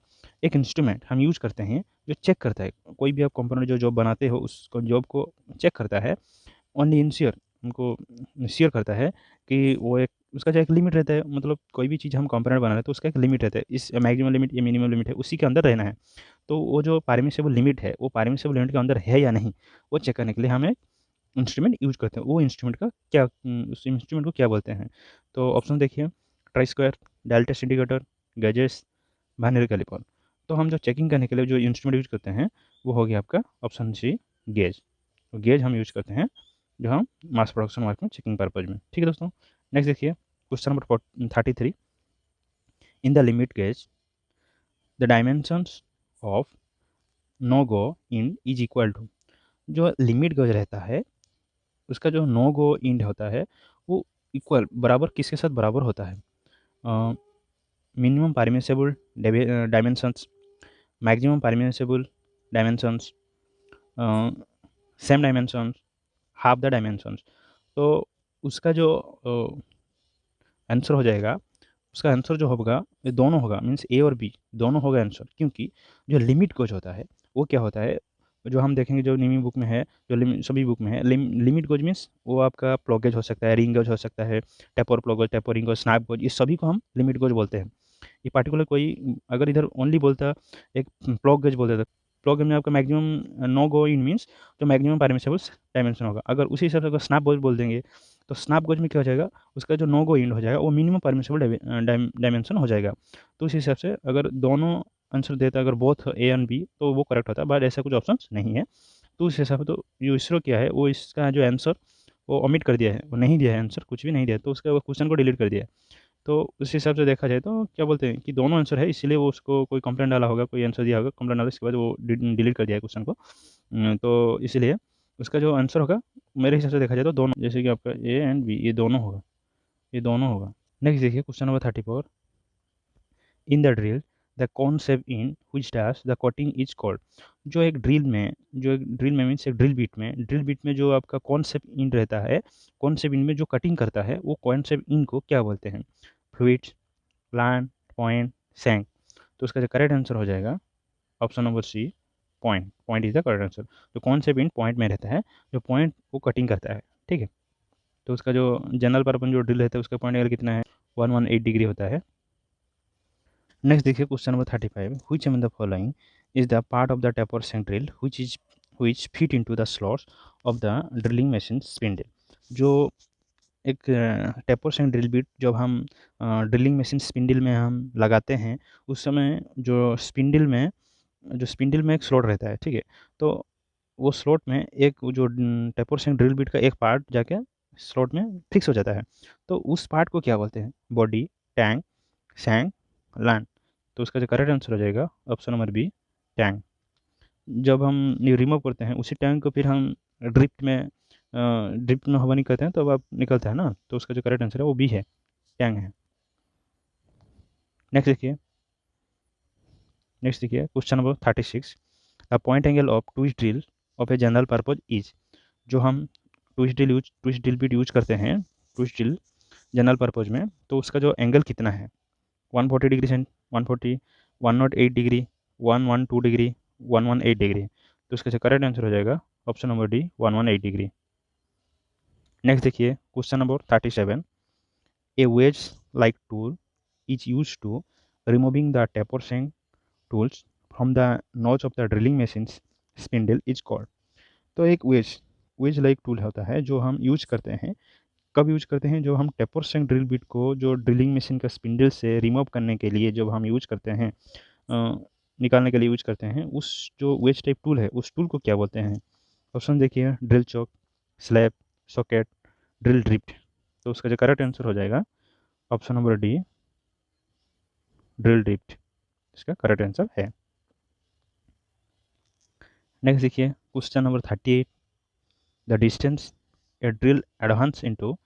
एक इंस्ट्रूमेंट हम यूज करते हैं जो चेक करता है, कोई भी आप कंपोनेंट जो जॉब बनाते हो उस जॉब को चेक करता है, ओनली इंश्योर, उनको श्योर करता है कि वो एक उसका जो एक लिमिट रहता है, मतलब कोई भी चीज़ हम कंपोनेंट बना रहे हैं तो उसका एक लिमिट रहता है, इस मैक्सिमम लिमिट या मिनिमम लिमिट है, उसी के अंदर रहना है। तो वो जो परमिसिबल लिमिट है वो परमिसिबल लिमिट के अंदर है या नहीं, वो चेक करने के लिए हम एक इंस्ट्रूमेंट यूज करते हैं। वो इंस्ट्रूमेंट का क्या उस इंस्ट्रूमेंट को क्या बोलते हैं। तो ऑप्शन देखिए, try square, dial test indicator, gauges, vernier calliper. तो हम जो चेकिंग करने के लिए जो इंस्ट्रूमेंट यूज करते हैं वो हो गया आपका ऑप्शन सी, गेज। तो गेज हम यूज करते हैं जो हम मास प्रोडक्शन वर्क में चेकिंग पर्पज में। ठीक है दोस्तों, नेक्स्ट देखिए question number 33, in the limit gauge the dimensions of no go in is equal to. जो लिमिट गेज रहता है उसका जो नो गो इंड होता है वो इक्वल बराबर किसके साथ बराबर होता है, minimum permissible dimensions, maximum permissible dimensions, same dimensions, half the dimensions. तो उसका जो आंसर हो जाएगा, उसका आंसर जो होगा ये दोनों होगा, मीन्स ए और बी दोनों होगा आंसर, क्योंकि जो लिमिट गोज होता है वो क्या होता है, जो हम देखेंगे जो निमी बुक में है, जो सभी बुक में है, लिमिट गोज मीन्स वो आपका प्लग गेज हो सकता है, रिंग गेज हो सकता है, taper plug gauge, taper ring gauge, snap gauge, ये सभी को हम लिमिट गोज बोलते हैं। ये पार्टिकुलर कोई अगर इधर ओनली बोलता एक प्लग गेज बोल देता, प्लग गेज में आपका मैक्सिमम नो गो इन मीन्स जो मैक्सिमम परमिसेबल डायमेंशन होगा, अगर उसी हिसाब से अगर स्नैप गोज बोल देंगे तो स्नैप गोज में क्या हो जाएगा, उसका जो नो गो इंड हो जाएगा वो मिनिमम परमिसेबल डायमेंशन हो जाएगा। तो उस हिसाब से अगर दोनों आंसर देता अगर बोथ ए एंड बी तो वो करेक्ट होता है, बट ऐसा कुछ ऑप्शन नहीं है। तो उस हिसाब से तो जो इसरो क्या है वो इसका जो आंसर वो ओमिट कर दिया है, वो नहीं दिया है आंसर, कुछ भी नहीं दिया है, तो उसका वो क्वेश्चन को डिलीट कर दिया है। तो उस हिसाब से देखा जाए तो क्या बोलते हैं कि दोनों आंसर है, इसीलिए वो उसको कोई कंप्लेंट डाला होगा, कोई आंसर दिया होगा, कंप्लेंट डाला, इसके बाद वो डिलीट कर दिया है क्वेश्चन को। तो इसीलिए उसका जो आंसर होगा मेरे हिसाब से देखा जाए तो दोनों, जैसे कि आपका ए एंड बी, ये दोनों होगा, ये दोनों होगा। नेक्स्ट देखिए question number 34। In the drill the concept in which dash the cutting is called. जो एक ड्रिल में मीन्स एक ड्रिल बिट में जो आपका कॉन्सेप्ट इन रहता है, कॉन्सेप्ट इन में जो कटिंग करता है वो कॉन्सेप्ट इन को क्या बोलते हैं? Fluids, plant, point, shank. तो उसका जो करेक्ट आंसर हो जाएगा option number C, point. Point is the correct answer. जो कॉन्सेप्ट इन पॉइंट में रहता है, जो पॉइंट वो कटिंग करता है, ठीक है। तो उसका जो जनरल पर्पन जो ड्रिल रहता है उसका पॉइंट एंगल कितना है? 118 डिग्री होता है। नेक्स्ट देखिए question number 35। Which among the following is the part of the taper shank drill which fit into the slots of the drilling machine spindle. जो एक टेपर सेंक ड्रिल बिट जब हम drilling machine spindle में हम लगाते हैं, उस समय जो स्पिंडल में एक स्लॉट रहता है, ठीक है। तो वो स्लॉट में एक जो टेपर सेंक ड्रिल बिट का एक पार्ट जाके स्लॉट में फिक्स हो जाता है। तो उस पार्ट को क्या बोलते हैं? Body, tank, shank, land. तो उसका जो करेक्ट आंसर हो जाएगा ऑप्शन नंबर बी, टैंक। जब हम रिमूव करते हैं उसी टैंक को फिर हम ड्रिफ्ट में हवा निकलते हैं तो अब निकलता है ना, तो उसका जो करेक्ट आंसर है वो बी है, टैंक है। नेक्स्ट देखिए question number 36। The point angle of twist drill of a general purpose is. जो हम ट्विस्ट ड्रिल बिट यूज करते हैं, ट्विस्ट ड्रिल जनरल पर्पज में, तो उसका जो एंगल कितना है? 140 डिग्री सेंट, 140, 108 डिग्री, 112 डिग्री, 118 डिग्री। तो इसका जो करेक्ट आंसर हो जाएगा option number D, 118 degree. Next देखिए question number 37। A wedge like tool is use to removing the taper shank tools from the notch of the drilling machine spindle is called. तो एक veg like tool होता है जो हम use करते हैं, कब यूज करते हैं? जो हम टेपर सेंक ड्रिल बिट को जो ड्रिलिंग मशीन का स्पिंडल से रिमूव करने के लिए जब हम यूज करते हैं, निकालने के लिए यूज करते हैं, उस जो वेज टाइप टूल है उस टूल को क्या बोलते हैं? ऑप्शन देखिए, drill chuck, slab, socket, drill drift. तो उसका जो करेक्ट आंसर हो जाएगा option number D, drill drift इसका करेक्ट आंसर है। नेक्स्ट देखिए question number 38। The distance a drill advance into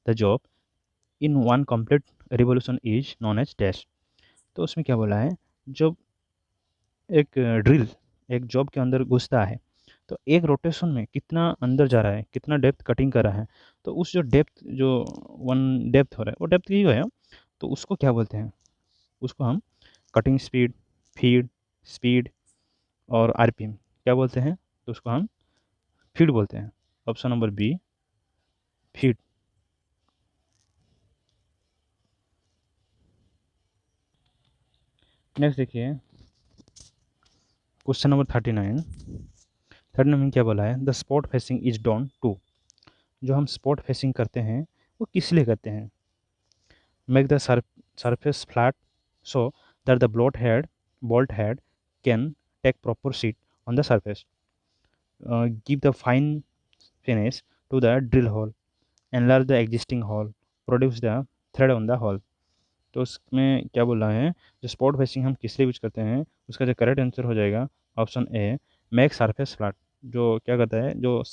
the job in one complete revolution is known as dash. तो उसमें क्या बोला है? जब एक ड्रिल एक जॉब के अंदर घुसता है तो एक रोटेशन में कितना अंदर जा रहा है, कितना डेप्थ कटिंग कर रहा है, तो उस जो डेप्थ जो वन डेप्थ हो रहा है वो डेप्थ ही है, तो उसको क्या बोलते हैं? उसको हम कटिंग स्पीड, फीड स्पीड और आरपीएम क्या बोलते हैं? तो उसको हम फीड बोलते हैं। Option number B, feed. Next देखिए क्वेश्चन नंबर 39 में क्या बोला है? The spot facing is done to. जो हम स्पॉट फेसिंग करते हैं वो किस लिए करते हैं? Make the surface flat so that the bolt head can take proper seat on the surface. Give the fine finish to the drill hole, enlarge the existing hole, produce the thread on the hole. तो उसमें क्या बोल रहा है? जो spot facing हम किस लिए यूज करते हैं उसका जो करेक्ट आंसर हो जाएगा option A, make surface flat. जो क्या करता है, जो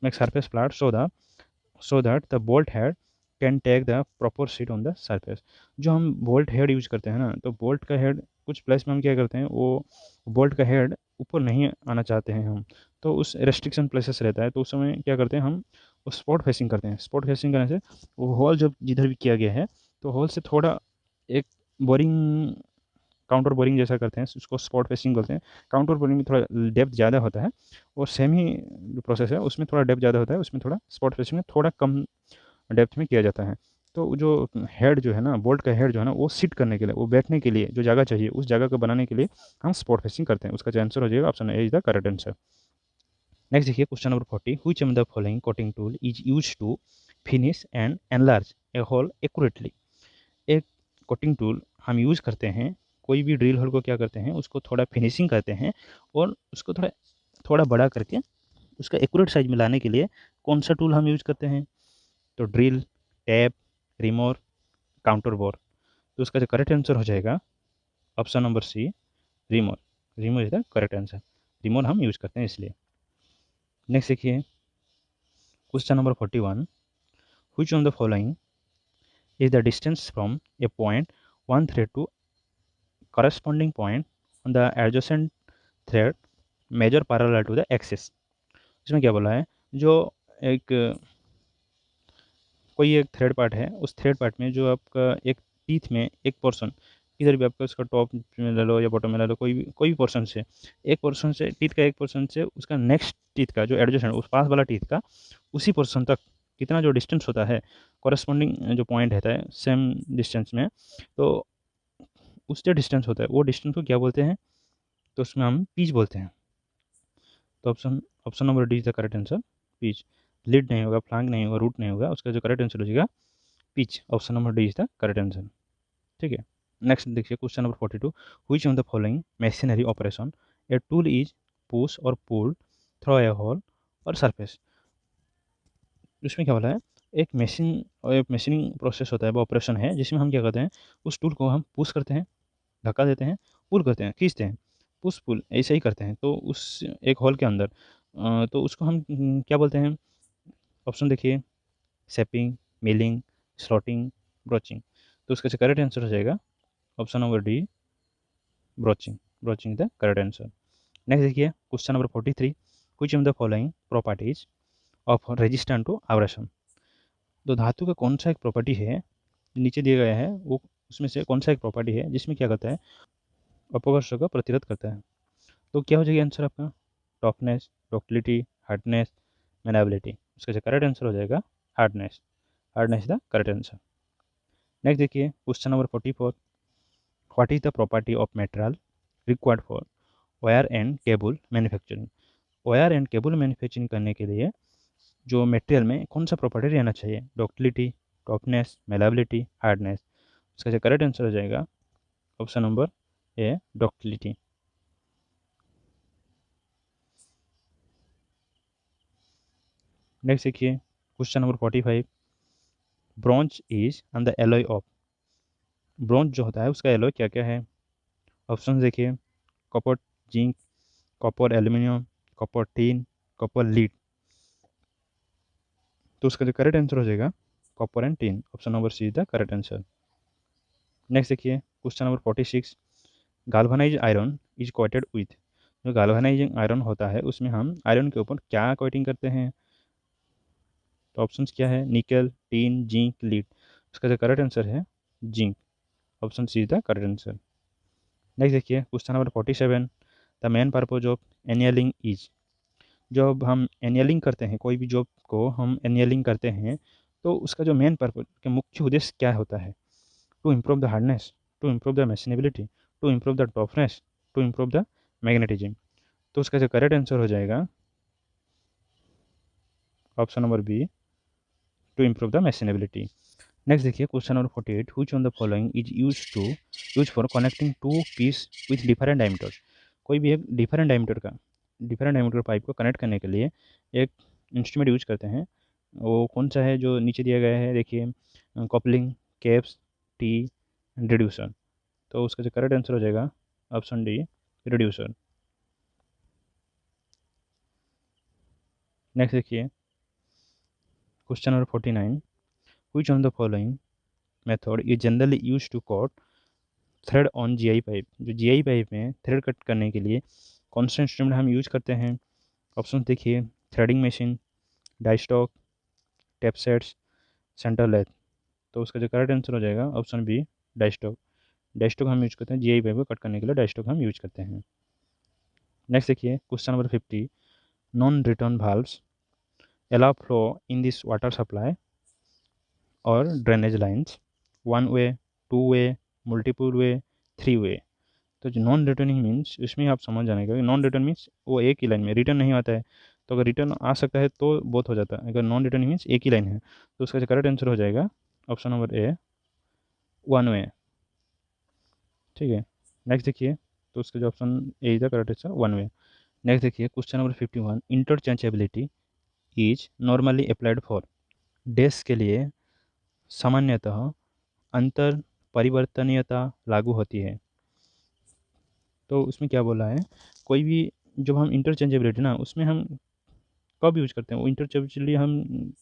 make surface flat so that the bolt head can take the proper seat on the surface. जो हम बोल्ट हेड यूज करते हैं ना, तो बोल्ट का हेड कुछ प्लेस में हम क्या करते हैं, वो बोल्ट का हेड ऊपर नहीं आना चाहते हैं हम, तो उस रेस्ट्रिक्शन प्लेसेस रहता है, तो उस समय क्या करते हैं हम उस स्पॉट फेसिंग करते हैं। स्पॉट फेसिंग करने से वो होल जब जिधर भी किया गया है तो होल से थोड़ा एक बोरिंग, काउंटर बोरिंग जैसा करते हैं, उसको स्पॉट फेसिंग बोलते हैं। काउंटर बोरिंग में थोड़ा डेप्थ ज़्यादा होता है और सेम ही जो प्रोसेस है उसमें थोड़ा डेप्थ ज़्यादा होता है, उसमें थोड़ा स्पॉट फेसिंग में थोड़ा कम डेप्थ में किया जाता है। तो जो हेड जो है ना, बोल्ट का हेड जो है ना, वो सिट करने के लिए, वो बैठने के लिए जो जगह चाहिए उस जगह को बनाने के लिए हम स्पॉट फेसिंग करते हैं। उसका जो आंसर हो जाएगा option A is the correct answer. Next देखिए question number 40। Which among the following cutting tool is use to finish and enlarge a hole accurately. एक कटिंग टूल हम यूज़ करते हैं, कोई भी ड्रिल होल को क्या करते हैं, उसको थोड़ा फिनिशिंग करते हैं और उसको थोड़ा थोड़ा बड़ा करके उसका एक्यूरेट साइज में लाने के लिए कौन सा टूल हम यूज करते हैं? तो drill, tap, reamer, counter bore. तो उसका जो करेक्ट आंसर हो जाएगा option number C, reamer. Reamer is the correct answer. Reamer हम यूज करते हैं इसलिए। नेक्स्ट देखिए question number 41, which on the following is the distance from a point one thread to corresponding point on the adjacent thread measure parallel to the axis। इसमें क्या बोला है, जो एक कोई एक थ्रेड पार्ट है, उस थ्रेड पार्ट में जो आपका एक टीथ में एक पोर्शन, इधर भी आपका उसका टॉप में ले लो या बॉटम में ले लो, कोई भी पोर्शन से, एक पोर्शन से टीथ का, एक पोर्शन से उसका नेक्स्ट टीथ का जो एडजेसेंट उस पास वाला टीथ का उसी पोर्शन तक कितना जो डिस्टेंस होता है, कॉरेस्पॉन्डिंग जो पॉइंट रहता है सेम डिस्टेंस में, तो उस जो डिस्टेंस होता है वो डिस्टेंस को क्या बोलते हैं? तो उसमें हम पीच बोलते हैं। तो option option number D is the correct answer, pitch. Lead नहीं होगा, फ्लैंक नहीं होगा, रूट नहीं होगा, उसका जो करेक्ट आंसर हो जाएगा pitch. Option number D is the correct answer. ठीक है। नेक्स्ट देखिए question number 42, which of the following machinery operation a tool is push और पुल थ्रू ए होल और सरफेस। उसमें क्या बोला है, एक मशीन और एक मशीनिंग प्रोसेस होता है, वो ऑपरेशन है जिसमें हम क्या करते हैं, उस टूल को हम पुश करते हैं, धक्का देते हैं, पुल करते हैं, खींचते हैं, पुश पुल ऐसे ही करते हैं, तो उस एक होल के अंदर तो उसको हम क्या बोलते हैं? ऑप्शन देखिए, शेपिंग, मिलिंग, स्लॉटिंग, ब्रोचिंग। तो उसका जो करेक्ट आंसर हो जाएगा option number D, broaching. Broaching the correct answer. Next देखिए question number 43, which of the following properties of resistant to abrasion. तो धातु का कौन सा एक प्रॉपर्टी है, नीचे दिया गया है, वो उसमें से कौन सा एक प्रॉपर्टी है जिसमें क्या करता है, अपघर्ष का प्रतिरोध करता है? तो क्या हो जाएगा आंसर आपका? Toughness, ductility, hardness, malleability. उसका जो करेक्ट आंसर हो जाएगा hardness. Hardness the correct answer. Next देखिए question number 44, what is the property of material required for wire and cable manufacturing. Wire and cable manufacturing करने के लिए जो मटेरियल में कौन सा प्रॉपर्टी रहना चाहिए? Ductility, toughness, malleability, hardness. उसका जो करेक्ट आंसर हो जाएगा option number A, ductility. Next देखिए question number 45, bronze is on the alloy of. Bronze जो होता है उसका एलॉय क्या क्या है? ऑप्शन देखिए, copper, zinc, copper aluminium, copper tin, copper lead. तो उसका जो करेक्ट आंसर हो जाएगा copper and tin. Option number C is the correct answer. Next देखिए question number 46, galvanize iron is coated with. जो गाल्वनाइजिंग आयरन होता है उसमें हम आयरन के ऊपर क्या कोटिंग करते हैं? तो ऑप्शंस क्या है? निकल, टीन, जिंक, लीड। उसका जो करेक्ट आंसर है zinc. Option C is the correct answer. Next देखिए question number 47, the main purpose of annealing is. जब हम एनियलिंग करते हैं, कोई भी जॉब को हम एनियलिंग करते हैं, तो उसका जो मेन पर्पज के मुख्य उद्देश्य क्या होता है? To improve the hardness, to improve the machinability, to improve the toughness, to improve the magnetism. तो उसका जो करेक्ट आंसर हो जाएगा option number B, to improve the machinability. Next देखिए question number 48, which on the following is use for connecting two piece with different diameter. कोई भी एक different diameter pipe को कनेक्ट करने के लिए एक इंस्ट्रूमेंट यूज करते हैं, वो कौन सा है? जो नीचे दिया गया है देखिए, कपलिंग, कैप्स, टी, रिड्यूसर। तो उसका जो करेक्ट आंसर हो जाएगा ऑप्शन डी, रिड्यूसर। नेक्स्ट देखिए question number 49, which on the following method is generally use to cut thread on GI pipe. जो जीआई पाइप में थ्रेड कट करने के लिए कौन सा इंस्ट्रूमेंट हम यूज करते हैं? ऑप्शन देखिए, threading machine, die stock, tap sets, centre lathe. तो उसका जो करेक्ट आंसर हो जाएगा option B, die stock. Die stock हम यूज करते हैं जीआई पाइप को कट करने के लिए, डाई स्टॉक हम यूज करते हैं। नेक्स्ट देखिए question number 50, non return valves allow flow in this water supply or drainage lines, one way, two way, multiple way, three way. तो जो नॉन रिटर्निंग मीन्स, इसमें आप समझ जाने का, नॉन रिटर्न मीन्स वो एक ही लाइन में रिटर्न नहीं आता है। तो अगर रिटर्न आ सकता है तो बहुत हो जाता है, अगर नॉन रिटर्निंग मीन्स एक ही लाइन है, तो उसका जो करेक्ट आंसर हो जाएगा option number A, one way. ठीक है। नेक्स्ट देखिए, तो उसका जो option A is the correct answer, one way. Next देखिए question number 51, interchangeability is normally applied for. डेज के लिए सामान्यतः अंतर परिवर्तनीयता लागू होती है। तो उसमें क्या बोला है, कोई भी जब हम इंटरचेंजेबिलिटी ना, उसमें हम कब यूज करते हैं, वो इंटरचेंजेबिलिटी हम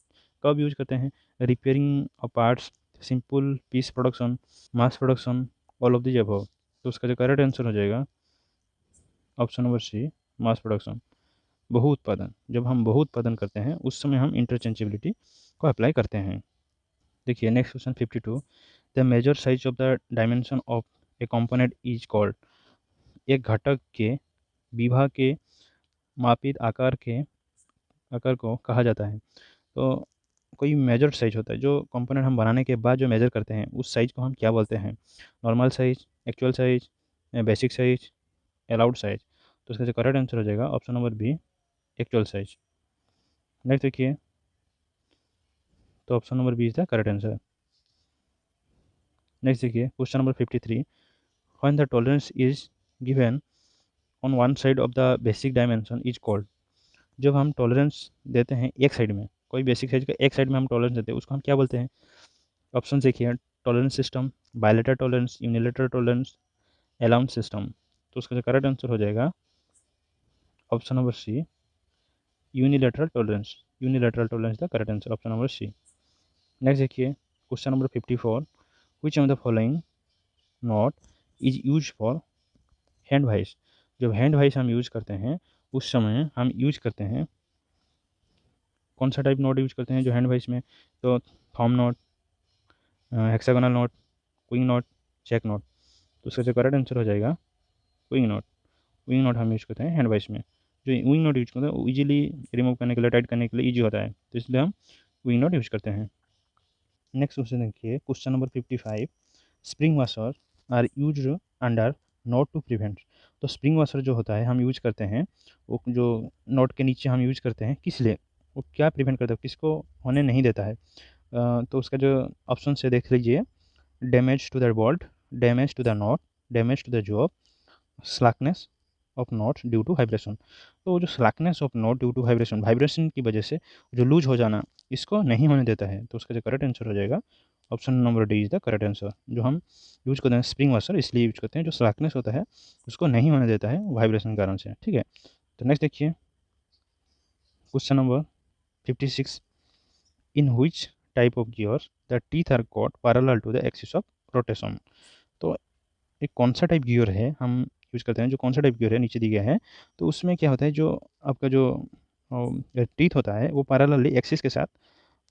कब यूज करते हैं, repairing of parts, simple piece production, mass production, all of the above. तो उसका जो करेक्ट आंसर हो जाएगा option number C, mass production, बहु उत्पादन। जब हम बहु उत्पादन करते हैं उस समय हम इंटरचेंजेबिलिटी को अप्लाई करते हैं। देखिए next question 52, the major size of the dimension of a component is called. एक घटक के विभा के मापित आकार को कहा जाता है। तो कोई मेजर साइज होता है, जो कंपोनेंट हम बनाने के बाद जो मेजर करते हैं उस साइज को हम क्या बोलते हैं, normal size, actual size, basic size, allowed size. तो इसका जो करेक्ट आंसर हो जाएगा option number B, actual size. Next देखिए, तो option number B is the correct answer. Next देखिए question number 53, when the tolerance is given on one side of the basic dimension is called. जब हम tolerance देते हैं एक side में, कोई बेसिक साइज का एक साइड में हम टॉलरेंस देते हैं, उसको हम क्या बोलते हैं। ऑप्शन देखिए, tolerance system, bilateral tolerance, unilateral tolerance, allowance system. तो उसका जो करेक्ट आंसर हो जाएगा option number C, unilateral tolerance. Unilateral tolerance the correct answer, option number C. Next देखिए question number 54, which of the following not is use for hand vice. जब hand vice हम use करते हैं उस समय हम यूज करते हैं, कौन सा टाइप नोट यूज करते हैं जो हैंड वाइस में, तो thumb nut, hexagonal nut, wing nut, check nut. तो उसका जो करेक्ट आंसर हो जाएगा क्विंग नोट। क्विंग नोट हम यूज करते हैं हैंड वाइस में। जो विंग नोट यूज करते हैं वो ईजिली रिमूव करने के लिए, टाइट करने के लिए ईजी होता है, तो इसलिए हम विंग नोट यूज करते हैं। नेक्स्ट क्वेश्चन देखिए question number 55, spring washer are use under nut to prevent. तो स्प्रिंग वाशर जो होता है हम यूज करते हैं, वो जो नोट के नीचे हम यूज करते हैं किस लिए, वो क्या प्रिवेंट करता है, किसको होने नहीं देता है। तो उसका जो ऑप्शन से देख लीजिए, damage to the bolt, damage to the nut, damage to the job, slackness of nut due to vibration. तो वो जो slackness of nut due to vibration, vibration की वजह से जो लूज हो जाना, इसको नहीं होने देता है। तो उसका जो करेक्ट आंसर हो जाएगा option number D is the correct answer. जो हम यूज करते हैं स्प्रिंग वाशर इसलिए यूज करते हैं, जो स्लैकनेस होता है उसको नहीं होने देता है वाइब्रेशन के कारण से। ठीक है, तो नेक्स्ट देखिए question number 56, in which type of gear the teeth are cut parallel to the axis of rotation. तो एक कौन सा टाइप गियर है हम यूज़ करते हैं, जो कौन सा टाइप गियर है नीचे दिया गया है। तो उसमें क्या होता है, जो आपका जो टीथ होता है वो पैरेलली एक्सिस के साथ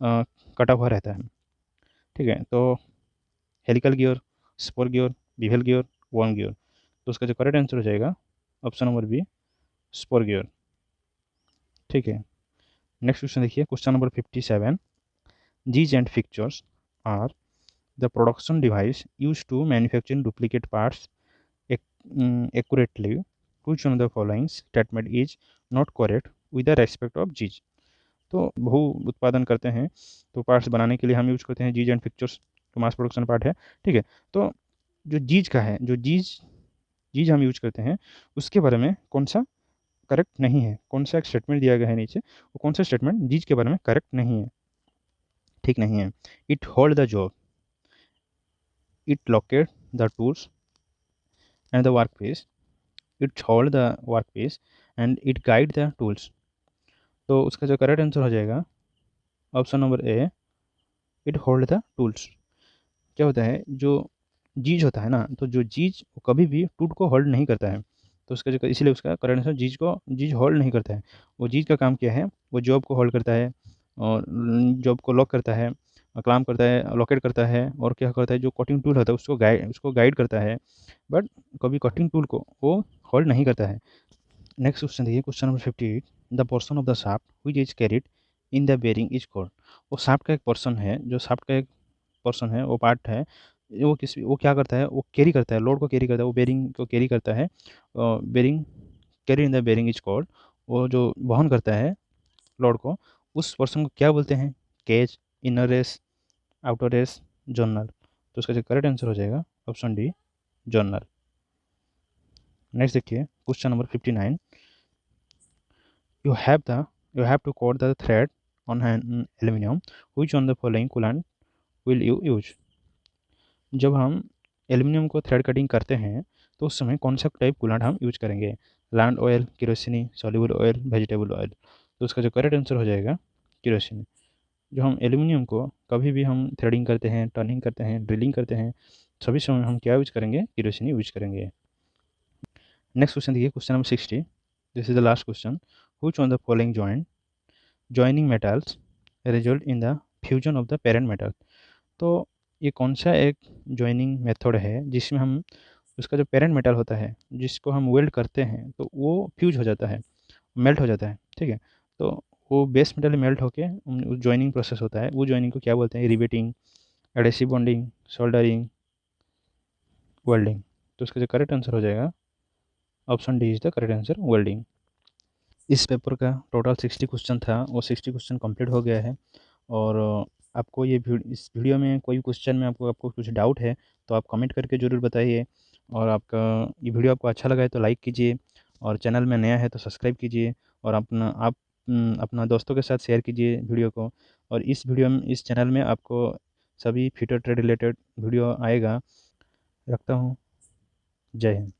अ, कटा हुआ रहता है। ठीक है, तो helical gear, spur gear, bevel gear, worm gear. तो उसका जो करेक्ट आंसर हो जाएगा option number B, spur gear. ठीक है, नेक्स्ट क्वेश्चन देखिए क्वेश्चन नंबर 57, जीज and fixtures are the production device use to manufacturing duplicate parts accurately. Which one of the following statement is not correct with the respect of जीज। तो बहु उत्पादन करते हैं तो पार्ट्स बनाने के लिए हम यूज करते हैं जीज एंड फिक्चर्स, तो मास प्रोडक्शन पार्ट है। ठीक है, तो जो जीज का है, जो जीज जीज हम यूज करते हैं उसके बारे में कौन सा करेक्ट नहीं है, कौन सा एक स्टेटमेंट दिया गया है नीचे, वो कौन सा स्टेटमेंट जीज के बारे में करेक्ट नहीं है, ठीक नहीं है। It hold the job, it locate the tools and the work piece, it hold the work piece and it guide the tools. तो उसका जो करेक्ट आंसर हो जाएगा option number A, it hold the tools. क्या होता है, जो जीज होता है ना, तो जो जीज वो कभी भी टूल को होल्ड नहीं करता है। तो उसका जो इसलिए उसका करेक्ट आंसर जीज होल्ड नहीं करता है। वो जीज का काम क्या है, वो जॉब को होल्ड करता है और जॉब को लॉक करता है, क्लाम करता है, लोकेट करता है, और क्या करता है, जो कटिंग टूल होता है उसको गाइड करता है, बट कभी कटिंग टूल को वो होल्ड नहीं करता है। नेक्स्ट क्वेश्चन देखिए question number 58, the portion of the shaft which is carried in the bearing is called. वो शाफ्ट का एक पोर्शन है, जो शाफ्ट का एक पोर्शन है, वो पार्ट है, वो क्या करता है, वो कैरी करता है, लोड को कैरी करता है, वो बेरिंग को कैरी करता है। Bearing carry in the bearing is called, वो जो वहन करता है लोड को, उस पोर्शन को क्या बोलते हैं, cage, inner race, outer race, journal. तो उसका जो करेक्ट आंसर हो जाएगा ऑप्शन डी, जर्नल। नेक्स्ट देखिए question number 59, you have to coat the thread on an aluminum. Which on the following coolant will you use? जब हम aluminium को thread cutting करते हैं तो उस समय कौन सा टाइप कूलेंट हम यूज करेंगे? Lard oil, kerosene, soluble oil, vegetable oil. तो उसका जो करेक्ट आंसर हो जाएगा केरोसिनी। जो हम एल्यूमिनियम को कभी भी हम थ्रेडिंग करते हैं, टर्निंग करते हैं, ड्रिलिंग करते हैं, सभी समय हम क्या यूज करेंगे? केरोसिनी यूज करेंगे। नेक्स्ट क्वेश्चन देखिए, question number 60। This is the last question. Which on the following joining metals result in the fusion of the parent metal? तो ये कौन सा एक जॉइनिंग मेथड है जिसमें हम उसका जो पेरेंट मेटल होता है जिसको हम वेल्ड करते हैं तो वो फ्यूज हो जाता है, मेल्ट हो जाता है, ठीक है। तो वो बेस मेटल मेल्ट होके जॉइनिंग प्रोसेस होता है, वो जॉइनिंग को क्या बोलते हैं? Riveting, adhesive bonding, soldering, welding. तो उसका जो करेक्ट आंसर हो जाएगा option D is the correct answer, welding. इस पेपर का टोटल 60 क्वेश्चन था, वो 60 क्वेश्चन कंप्लीट हो गया है। और आपको इस वीडियो में कोई क्वेश्चन में आपको कुछ डाउट है तो आप कमेंट करके ज़रूर बताइए। और आपका ये वीडियो आपको अच्छा लगा है तो लाइक कीजिए, और चैनल में नया है तो सब्सक्राइब कीजिए, और अपना दोस्तों के साथ शेयर कीजिए वीडियो को। और इस चैनल में आपको सभी फ्यूचर ट्रेड रिलेटेड वीडियो आएगा। रखता हूँ। जय हिंद।